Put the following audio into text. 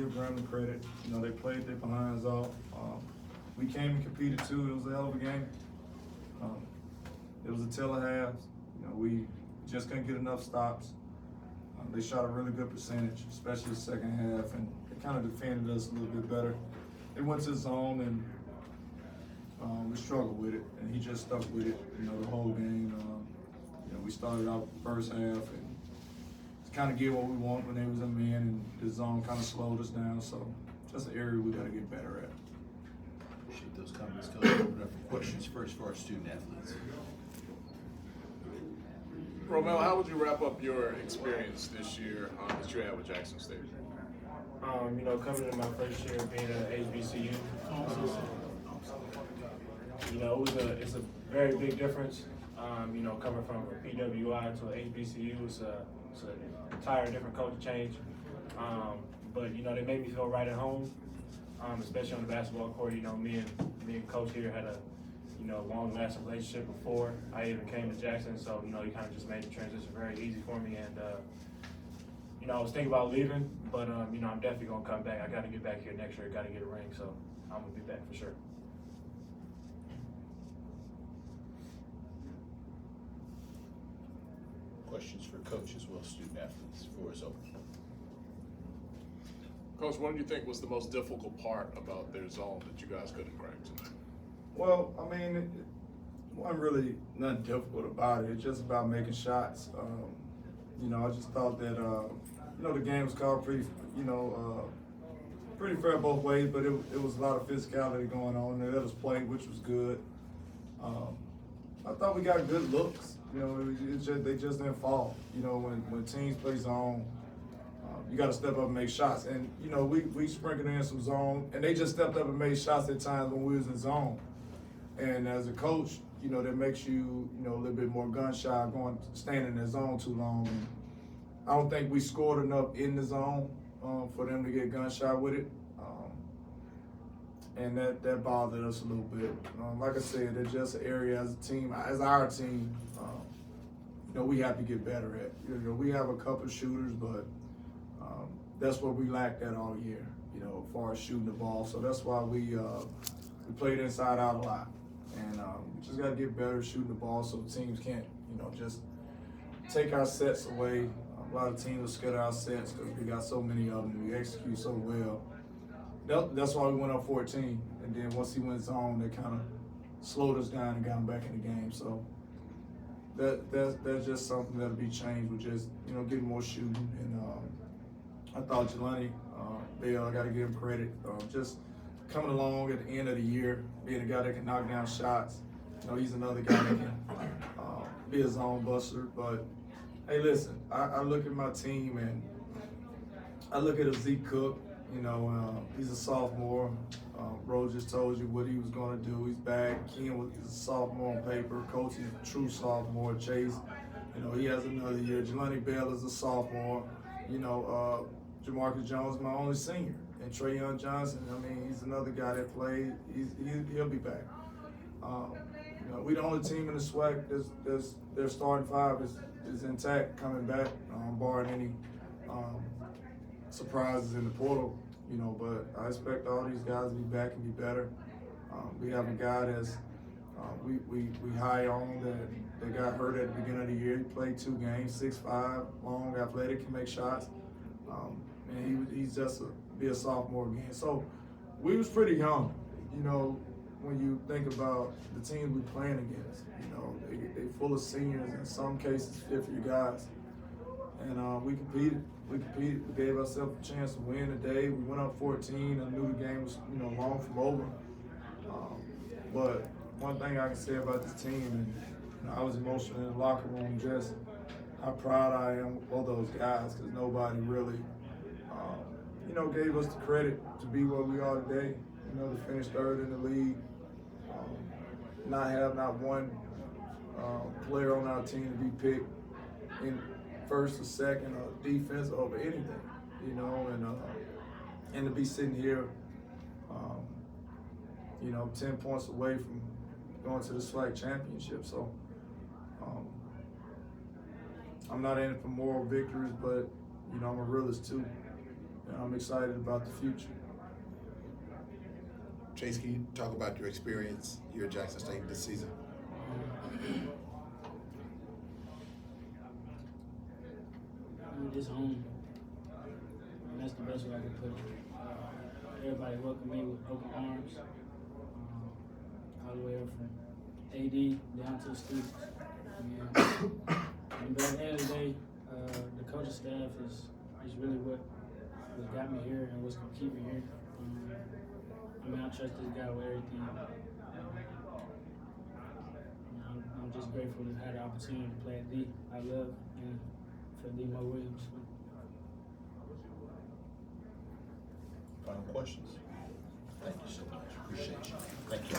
Give Grambling credit. You know, they played their behinds off. We came and competed too. It was a hell of a game. It was a tale of halves. You know, we just couldn't get enough stops. They shot a really good percentage, especially the second half, and they kind of defended us a little bit better. They went to the zone and we struggled with it, and he just stuck with it. You know, the whole game. You know, we started out the first half and kind of get what we want when they was in man, and the zone kind of slowed us down. So that's an area we got to get better at. Appreciate those comments. Coach, open up for questions first for our student athletes. Romel, how would you wrap up your experience this year that you had with Jackson State? You know, coming in my first year being at HBCU, you know, it's a very big difference. You know, coming from a PWI to an HBCU, it's an entire different culture change. But you know, they made me feel right at home, especially on the basketball court. You know, me and Coach here had a long-lasting relationship before I even came to Jackson. So you know, he kind of just made the transition very easy for me. And you know, I was thinking about leaving, but you know, I'm definitely gonna come back. I got to get back here next year. Got to get a ring, so I'm gonna be back for sure. Questions for Coach as well as student athletes. Floor is open. Coach, what do you think was the most difficult part about their zone that you guys couldn't crack tonight? Well, I mean, it wasn't really nothing difficult about it. It's just about making shots. You know, I just thought that, you know, the game was called pretty, pretty fair both ways, but it was a lot of physicality going on there. That was played, which was good. I thought we got good looks. You know, they just didn't fall. You know, when teams play zone, you got to step up and make shots. And, you know, we sprinkled in some zone, and they just stepped up and made shots at times when we was in zone. And as a coach, you know, that makes you, you know, a little bit more gun shy staying in the zone too long. And I don't think we scored enough in the zone for them to get gun shy with it. And that bothered us a little bit. Like I said, it's just an area as a team, as our team, you know, we have to get better at. You know, we have a couple of shooters, but that's what we lacked at all year, you know, as far as shooting the ball. So that's why we played inside out a lot. And we just got to get better at shooting the ball so teams can't, you know, just take our sets away. A lot of teams will scatter our sets because we got so many of them. We execute so well. That's why we went up 14. And then once he went zone, they kind of slowed us down and got him back in the game. So that's just something that'll be changed with just, you know, getting more shooting. And I thought Jelani Bell, I got to give him credit. Just coming along at the end of the year, being a guy that can knock down shots. You know, he's another guy that can be a zone buster. But hey, listen, I look at my team and I look at Zeke Cook. You know, he's a sophomore. Rose just told you what he was going to do. He's back. Ken is a sophomore on paper. Coach is a true sophomore. Chase, you know, he has another year. Jelani Bell is a sophomore. You know, Jamarcus Jones is my only senior. And Trayon Johnson, I mean, he's another guy that played. He'll be back. You know, we the only team in the SWAC that's their starting five is intact coming back, barring any surprises in the portal. You know, but I expect all these guys to be back and be better. We have a guy that's we high on that got hurt at the beginning of the year. He played 2 games, 6'5", long, athletic, can make shots. And he's just be a sophomore again. So we was pretty young, you know, when you think about the teams we playing against. You know, they full of seniors, in some cases 50 guys. And we competed. We gave ourselves a chance to win today. We went up 14. I knew the game was, you know, long from over. But one thing I can say about this team, and you know, I was emotional in the locker room, just how proud I am of those guys, because nobody really, you know, gave us the credit to be where we are today. You know, to finish 3rd in the league, not one player on our team to be picked in first or second or defense over anything, you know, and to be sitting here, you know, 10 points away from going to the SWAC championship. So I'm not in it for moral victories, but you know, I'm a realist too. I'm excited about the future. Chase, can you talk about your experience here at Jackson State this season? This home. And that's the best way I can put it. Everybody welcomed me with open arms. All the way up from AD down to the students. But at the end of the day, the coaching staff is really what got me here and what's going to keep me here. I trust this guy with everything. I'm just grateful to have the opportunity to play at D. I love and for D. Mo Williams. Final questions? Thank you so much. Appreciate you. Thank you.